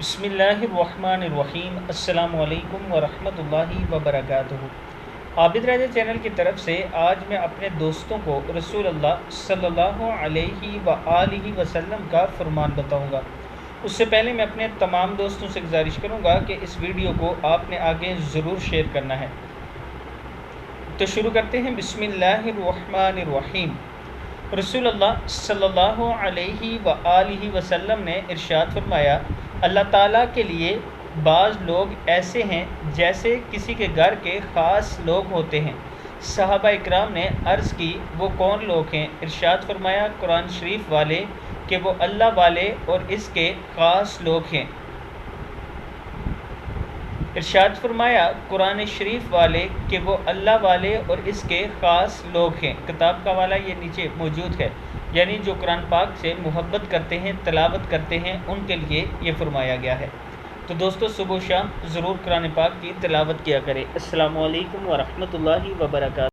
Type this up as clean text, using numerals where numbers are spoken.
بسم اللہ الرحمن الرحیم۔ السلام علیکم ورحمۃ اللہ وبرکاتہ۔ عابد راجہ چینل کی طرف سے آج میں اپنے دوستوں کو رسول اللہ صلی اللہ علیہ وآلہ وسلم کا فرمان بتاؤں گا۔ اس سے پہلے میں اپنے تمام دوستوں سے گزارش کروں گا کہ اس ویڈیو کو آپ نے آگے ضرور شیئر کرنا ہے۔ تو شروع کرتے ہیں۔ بسم اللہ الرحمن الرحیم۔ رسول اللہ صلی اللہ علیہ وآلہ وسلم نے ارشاد فرمایا، اللہ تعالیٰ کے لیے بعض لوگ ایسے ہیں جیسے کسی کے گھر کے خاص لوگ ہوتے ہیں۔ صحابہ اکرام نے عرض کی، وہ کون لوگ ہیں؟ ارشاد فرمایا، قرآن شریف والے، کہ وہ اللہ والے اور اس کے خاص لوگ ہیں۔ ارشاد فرمایا، قرآن شریف والے، کہ وہ اللہ والے اور اس کے خاص لوگ ہیں۔ کتاب کا حوالہ یہ نیچے موجود ہے، یعنی جو قرآن پاک سے محبت کرتے ہیں، تلاوت کرتے ہیں، ان کے لیے یہ فرمایا گیا ہے۔ تو دوستو، صبح و شام ضرور قرآن پاک کی تلاوت کیا کریں۔ السلام علیکم ورحمۃ اللہ وبرکاتہ۔